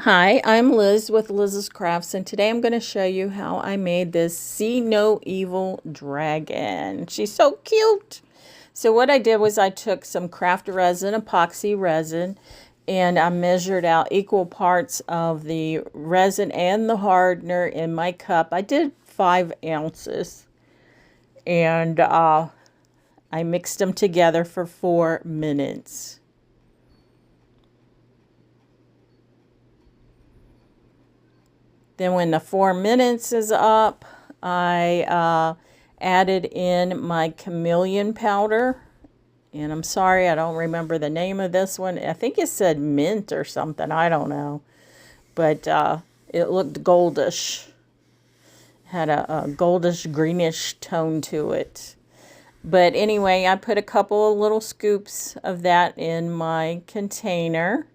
Hi, I'm Liz with Liz's Crafts, and today I'm going to show you how I made this See No Evil dragon. She's so cute. So what I did was I took some craft resin, epoxy resin, and I measured out equal parts of the resin and the hardener in my cup. I did 5 ounces, and I mixed them together for 4 minutes. Then when the 4 minutes is up, I added in my chameleon powder. And I'm sorry, I don't remember the name of this one. I think it said mint or something. I don't know. But it looked goldish. Had a goldish greenish tone to it. But anyway, I put a couple of little scoops of that in my container.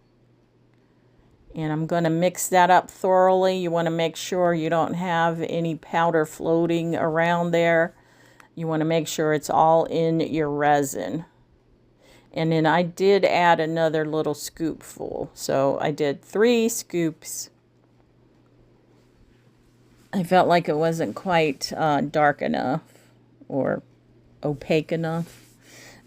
And I'm going to mix that up thoroughly. You want to make sure you don't have any powder floating around there. You want to make sure it's all in your resin. And then I did add another little scoop full. So I did 3 scoops. I felt like it wasn't quite dark enough or opaque enough.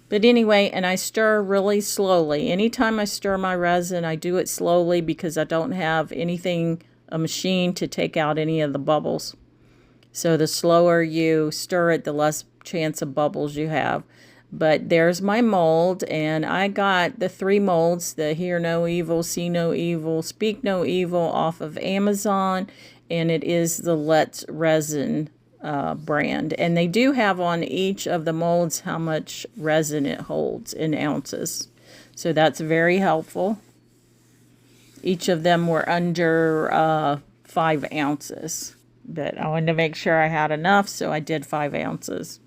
But anyway, and I stir really slowly. Anytime I stir my resin, I do it slowly because I don't have anything, a machine to take out any of the bubbles. So the slower you stir it, the less chance of bubbles you have. But there's my mold, and I got the 3 molds, the Hear No Evil, See No Evil, Speak No Evil off of Amazon, and it is the Let's Resin brand. And they do have on each of the molds how much resin it holds in ounces. So that's very helpful. Each of them were under 5 ounces. But I wanted to make sure I had enough, so I did 5 ounces.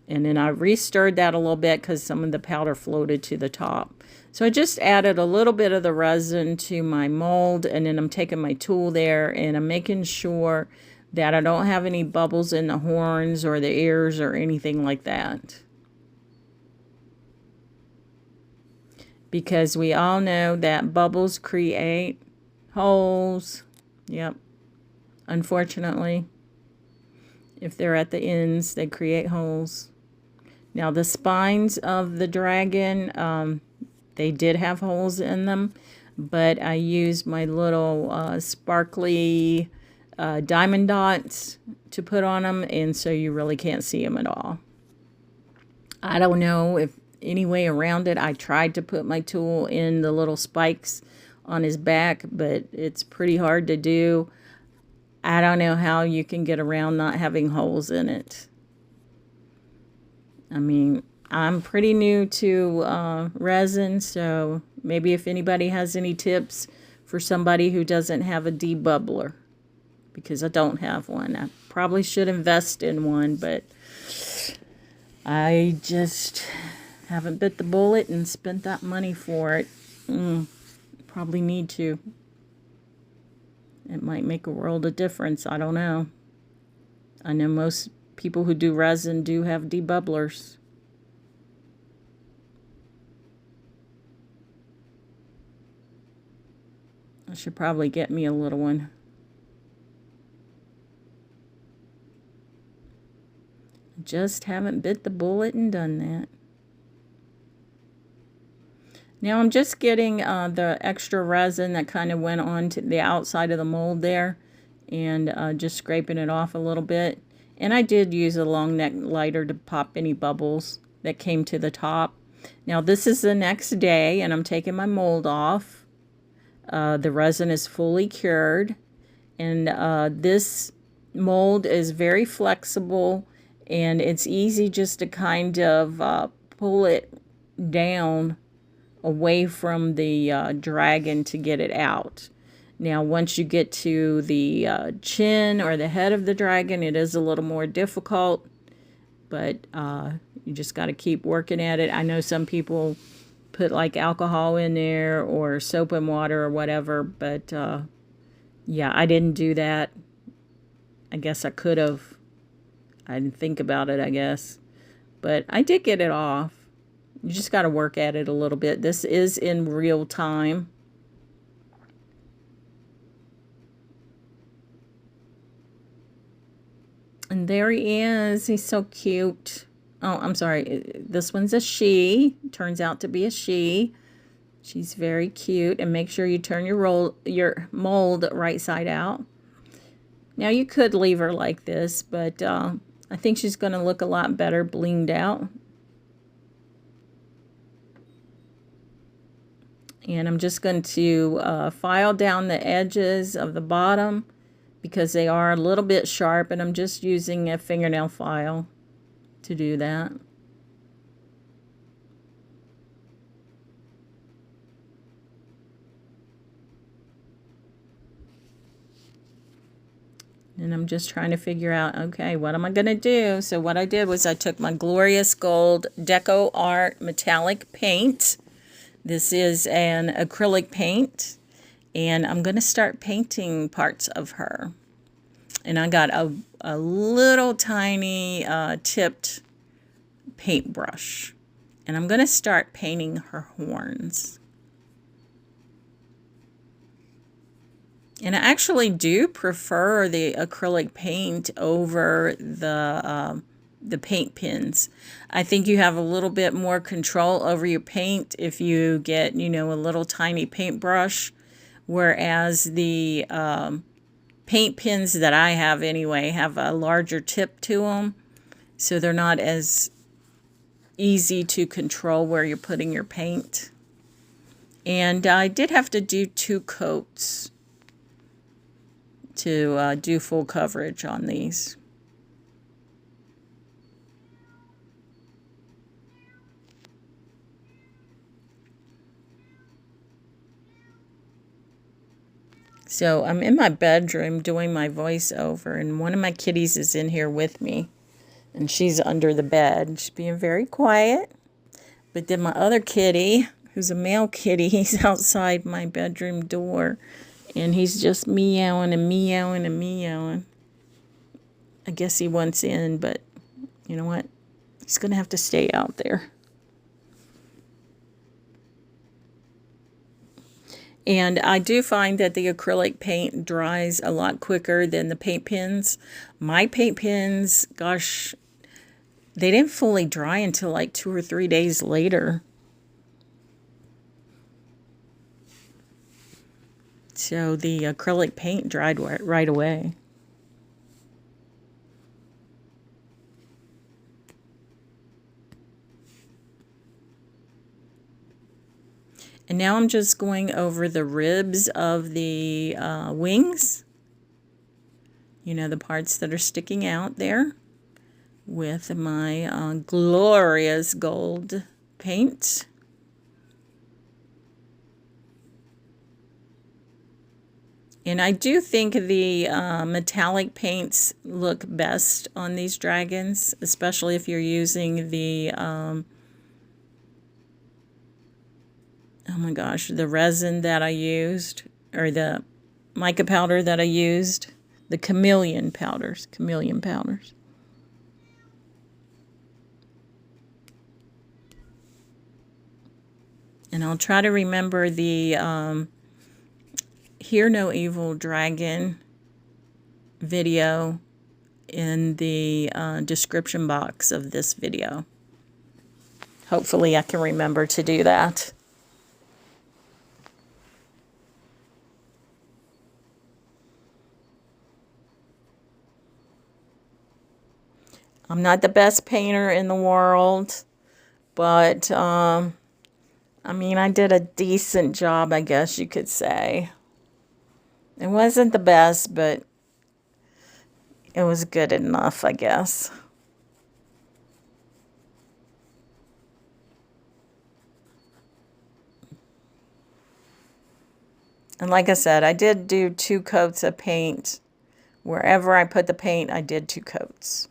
And then I re-stirred that a little bit because some of the powder floated to the top. So I just added a little bit of the resin to my mold, and then I'm taking my tool there and I'm making sure that I don't have any bubbles in the horns or the ears or anything like that. Because we all know that bubbles create holes. Yep. Unfortunately, if they're at the ends, they create holes. Now the spines of the dragon, they did have holes in them, but I used my little sparkly diamond dots to put on them, and so you really can't see them at all. I don't know if any way around it. I tried to put my tool in the little spikes on his back, but it's pretty hard to do. I don't know how you can get around not having holes in it. I mean, I'm pretty new to resin, so maybe if anybody has any tips for somebody who doesn't have a debubbler, because I don't have one. I probably should invest in one, but I just haven't bit the bullet and spent that money for it. Probably need to. It might make a world of difference. I don't know. I know most people who do resin do have debubblers. I should probably get me a little one. Just haven't bit the bullet and done that. Now I'm just getting the extra resin that kind of went on to the outside of the mold there, and just scraping it off a little bit. And I did use a long neck lighter to pop any bubbles that came to the top. Now this is the next day, and I'm taking my mold off. The resin is fully cured, and this mold is very flexible, and it's easy just to kind of pull it down away from the dragon to get it out. Now once you get to the chin or the head of the dragon, it is a little more difficult, but you just got to keep working at it. I know some people put like alcohol in there or soap and water or whatever, but yeah, I didn't do that. I guess I could have. I didn't think about it, I guess. But I did get it off. You just got to work at it a little bit. This is in real time. And there he is. He's so cute. Oh, I'm sorry. This one's a she. Turns out to be a she. She's very cute. And make sure you turn your mold right side out. Now you could leave her like this, but I think she's going to look a lot better blinged out. And I'm just going to file down the edges of the bottom because they are a little bit sharp, and I'm just using a fingernail file to do that. And I'm just trying to figure out, okay, what am I going to do? So what I did was I took my Glorious Gold Deco Art metallic paint. This is an acrylic paint, and I'm going to start painting parts of her. And I got a little tiny tipped paintbrush, and I'm going to start painting her horns. And I actually do prefer the acrylic paint over the paint pens. I think you have a little bit more control over your paint if you get, you know, a little tiny paintbrush, whereas the paint pens that I have anyway have a larger tip to them, so they're not as easy to control where you're putting your paint. And I did have to do 2 coats to do full coverage on these. So I'm in my bedroom doing my voiceover, and one of my kitties is in here with me, and she's under the bed. She's being very quiet. But then my other kitty, who's a male kitty, he's outside my bedroom door, and he's just meowing and meowing and meowing. I guess he wants in, but you know what? He's going to have to stay out there. And I do find that the acrylic paint dries a lot quicker than the paint pens. My paint pens, gosh, they didn't fully dry until like 2 or 3 days later. So the acrylic paint dried right away. And now I'm just going over the ribs of the wings. You know, the parts that are sticking out there with my Glorious Gold paint. And I do think the metallic paints look best on these dragons, especially if you're using the, oh my gosh, the resin that I used, or the mica powder that I used, the chameleon powders. And I'll try to remember the Hear No Evil Dragon video in the description box of this video. Hopefully I can remember to do that. I'm not the best painter in the world, but I mean, I did a decent job, I guess you could say. It wasn't the best, but it was good enough, I guess. And like I said, I did do 2 coats of paint. Wherever I put the paint, I did 2 coats.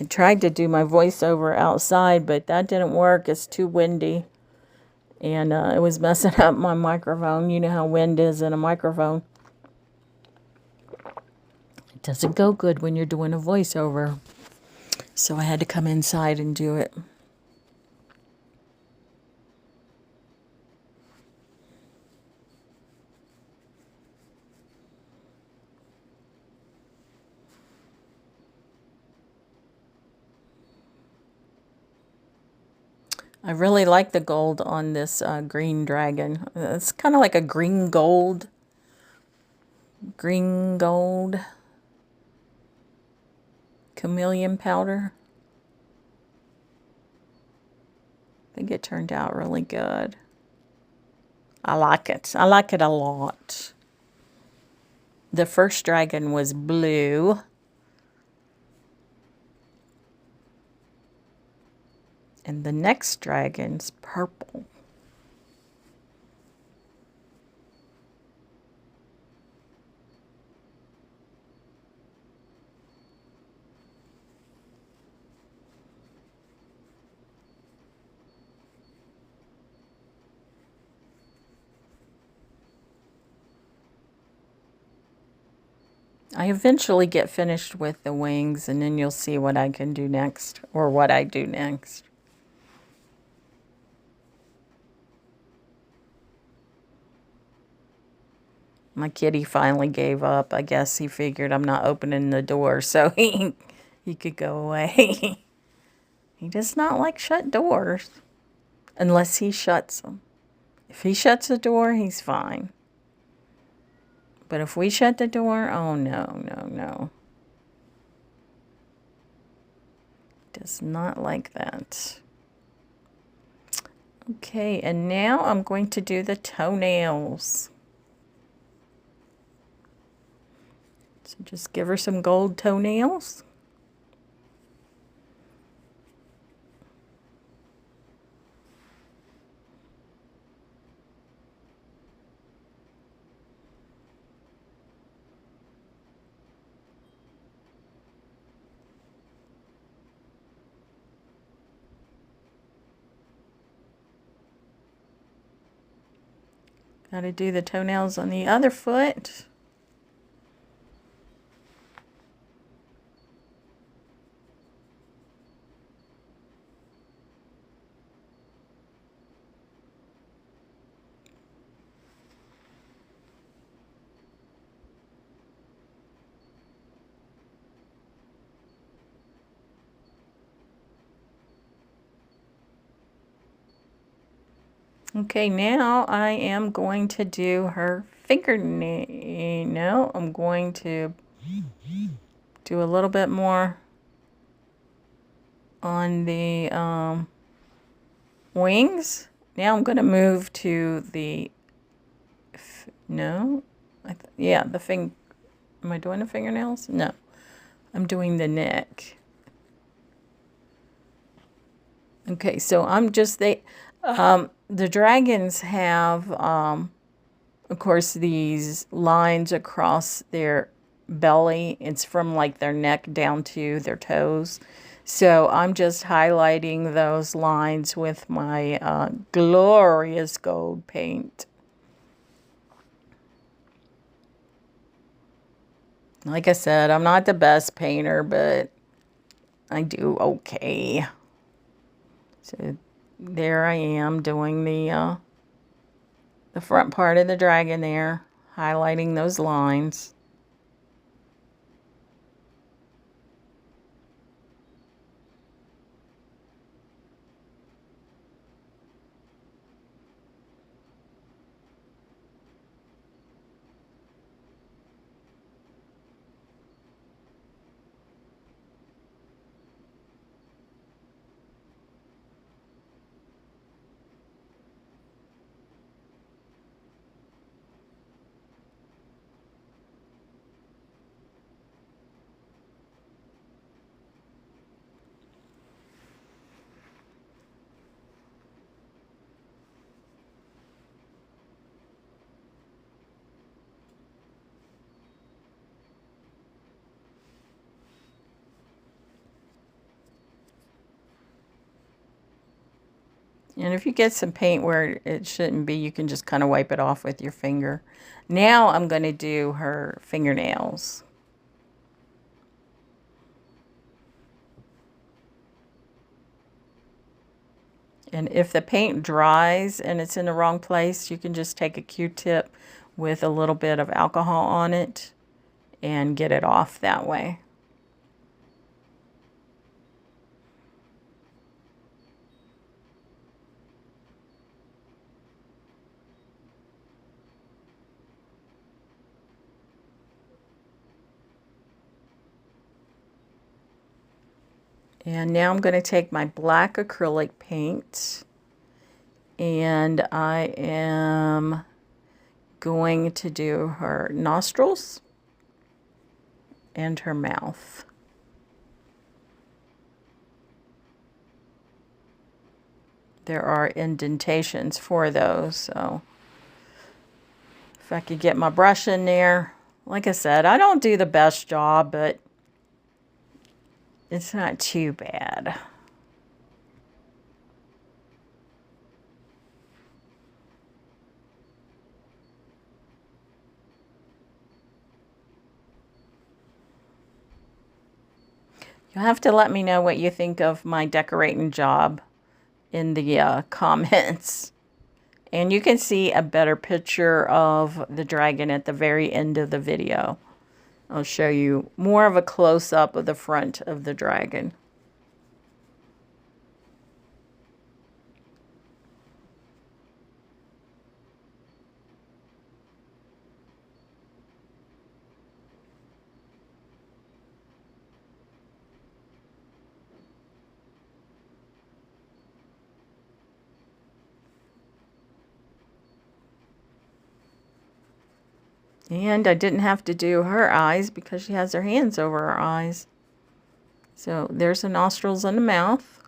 I tried to do my voiceover outside, but that didn't work. It's too windy. And it was messing up my microphone. You know how wind is in a microphone. I It doesn't go good when you're doing a voiceover. So I had to come inside and do it. I really like the gold on this green dragon. It's kind of like a green gold chameleon powder. I think it turned out really good. I like it. I like it a lot. The first dragon was blue. And the next dragon's purple. I eventually get finished with the wings, and then you'll see what I can do next, or what I do next. My kitty finally gave up. I guess he figured I'm not opening the door, so he could go away. He does not like shut doors, unless he shuts them. If he shuts the door, he's fine. But if we shut the door, oh no, no, no. Does not like that. Okay, and now I'm going to do the toenails. So just give her some gold toenails. Got to do the toenails on the other foot. Okay, now I am going to do her fingernail. No, I'm going to do a little bit more on the wings. Now I'm going to move to the, no, yeah, the am I doing the fingernails? No, I'm doing the neck. Okay, so I'm just, the dragons have, of course, these lines across their belly. It's from like their neck down to their toes. So I'm just highlighting those lines with my glorious gold paint. Like I said, I'm not the best painter, but I do okay. So there I am doing the front part of the dragon there, highlighting those lines. And if you get some paint where it shouldn't be, you can just kind of wipe it off with your finger. Now I'm going to do her fingernails. And if the paint dries and it's in the wrong place, you can just take a Q-tip with a little bit of alcohol on it and get it off that way. And now I'm going to take my black acrylic paint, and I am going to do her nostrils and her mouth. There are indentations for those, so if I could get my brush in there. Like I said, I don't do the best job, but it's not too bad. You'll have to let me know what you think of my decorating job in the comments. And you can see a better picture of the dragon at the very end of the video. I'll show you more of a close-up of the front of the dragon. And I didn't have to do her eyes because she has her hands over her eyes. So there's the nostrils and the mouth.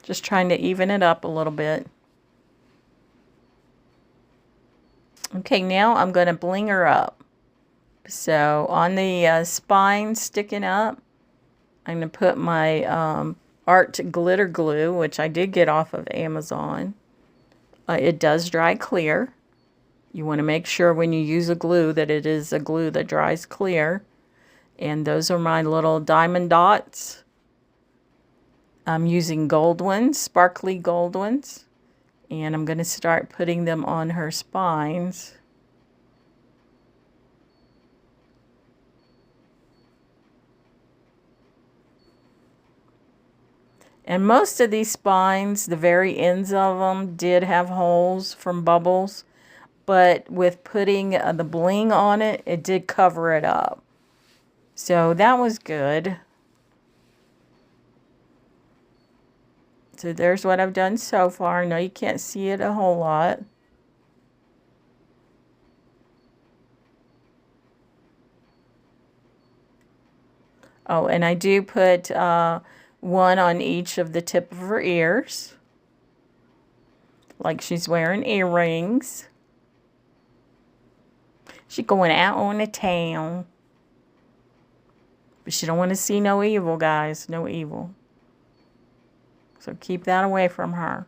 Just trying to even it up a little bit. Okay, now I'm going to bling her up. So on the spine sticking up, I'm going to put my Art Glitter Glue, which I did get off of Amazon. It does dry clear. You want to make sure when you use a glue that it is a glue that dries clear. And those are my little diamond dots. I'm using gold ones, sparkly gold ones. And I'm going to start putting them on her spines. And most of these spines, the very ends of them, did have holes from bubbles. But with putting the bling on it, it did cover it up. So that was good. So there's what I've done so far. I know you can't see it a whole lot. Oh, and I do put one on each of the tip of her ears. Like she's wearing earrings. She's going out on the town. But she don't want to see no evil, guys. No evil. So keep that away from her.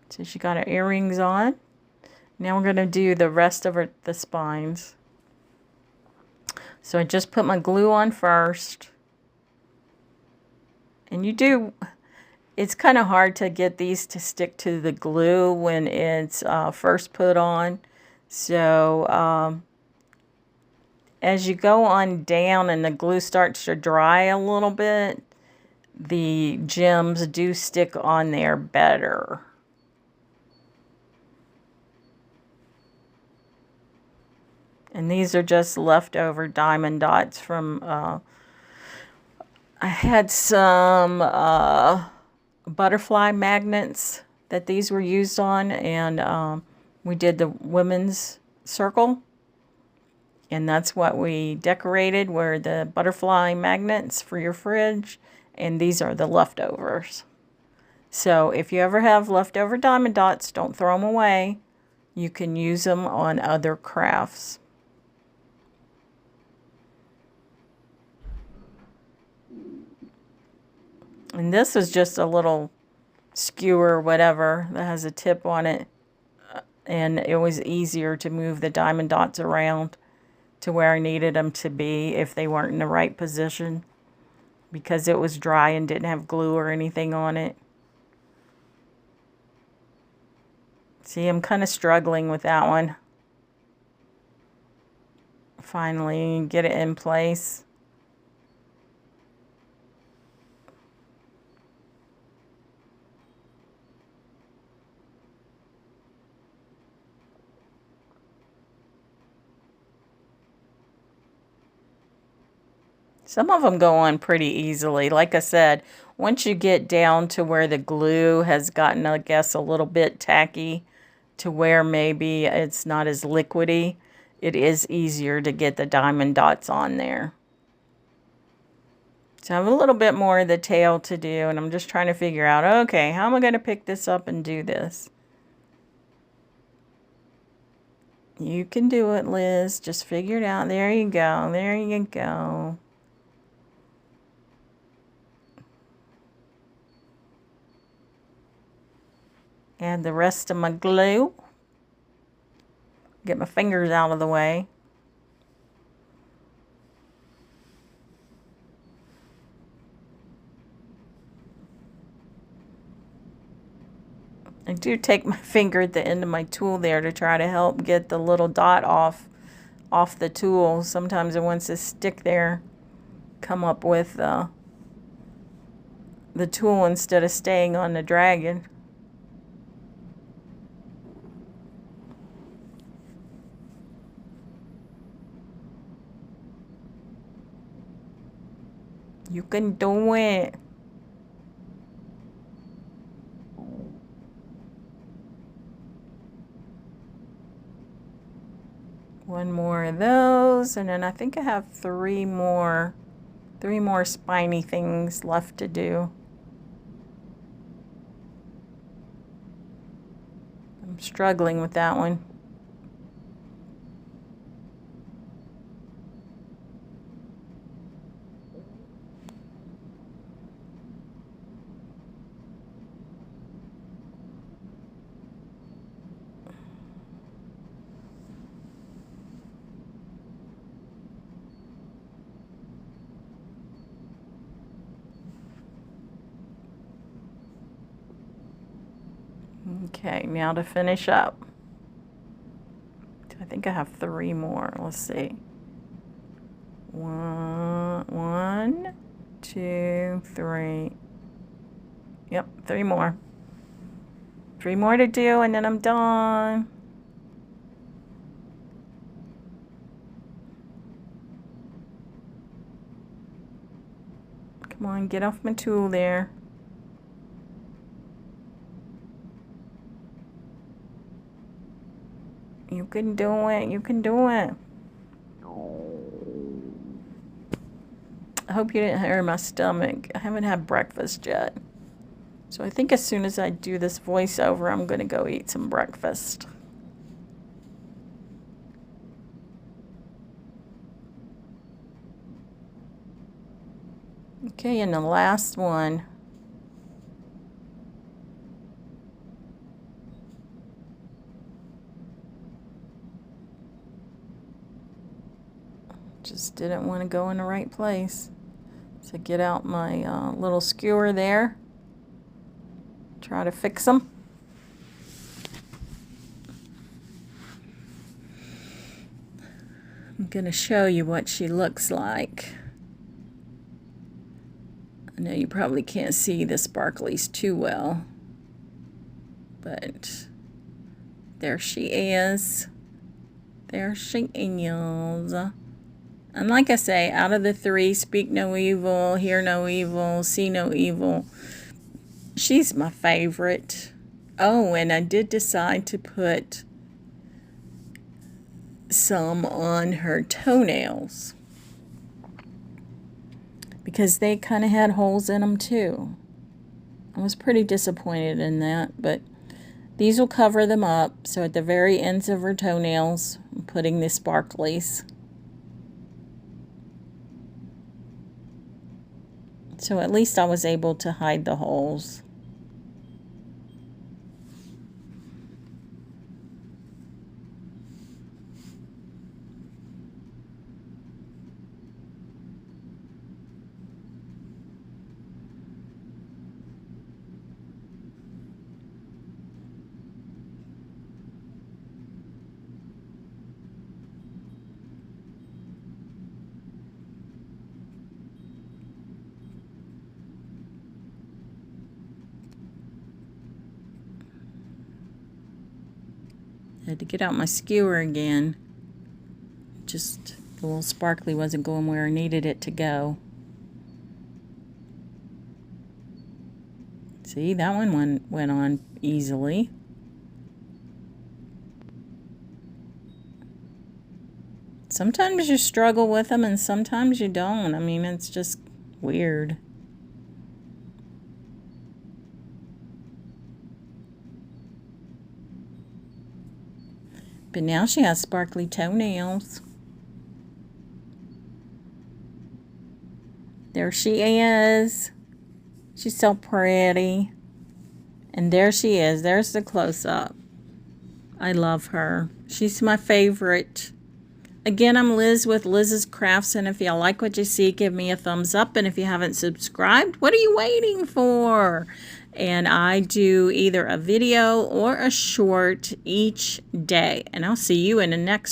So she got her earrings on. Now we're going to do the rest of the spines. So I just put my glue on first. And it's kind of hard to get these to stick to the glue when it's first put on. So as you go on down and the glue starts to dry a little bit, the gems do stick on there better. And these are just leftover diamond dots from, I had some butterfly magnets that these were used on, and we did the women's circle. And that's what we decorated, were the butterfly magnets for your fridge. And these are the leftovers. So if you ever have leftover diamond dots, don't throw them away. You can use them on other crafts. And this is just a little skewer, whatever, that has a tip on it. and it was easier to move the diamond dots around to where I needed them to be if they weren't in the right position, because it was dry and didn't have glue or anything on it. See, I'm kind of struggling with that one. Finally get it in place. Some of them go on pretty easily. Like I said, once you get down to where the glue has gotten, I guess, a little bit tacky to where maybe it's not as liquidy, it is easier to get the diamond dots on there. So I have a little bit more of the tail to do, and I'm just trying to figure out, okay, how am I going to pick this up and do this? You can do it, Liz. Just figure it out. There you go. There you go. Add the rest of my glue. Get my fingers out of the way. I do take my finger at the end of my tool there to try to help get the little dot off the tool. Sometimes it wants to stick there, come up with the tool instead of staying on the dragon. You can do it. One more of those, and then I think I have three more spiny things left to do. I'm struggling with that one. Okay, now to finish up. I think I have three more. Let's see. One, two, three. Yep, three more. Three more to do, and then I'm done. Come on, get off my tool there. You can do it. You can do it. I hope you didn't hear my stomach. I haven't had breakfast yet. So I think as soon as I do this voiceover, I'm going to go eat some breakfast. Okay, and the last one. Just didn't want to go in the right place. So get out my little skewer there. Try to fix them. I'm going to show you what she looks like. I know you probably can't see the sparklies too well, but there she is. There she is. And like I say, out of the three, speak no evil, hear no evil, see no evil, she's my favorite. Oh, and I did decide to put some on her toenails because they kind of had holes in them too. I was pretty disappointed in that, but these will cover them up. So at the very ends of her toenails, I'm putting the sparklies. So at least I was able to hide the holes. Had to get out my skewer again. Just the little sparkly wasn't going where I needed it to go. See, that one went on easily. Sometimes you struggle with them and sometimes you don't. I mean, it's just weird. But now she has sparkly toenails. There she is. She's so pretty. And there she is. There's the close-up. I love her. She's my favorite. Again, I'm Liz with Liz's Crafts, and if you like what you see, give me a thumbs up. And if you haven't subscribed, what are you waiting for? And I do either a video or a short each day. And I'll see you in the next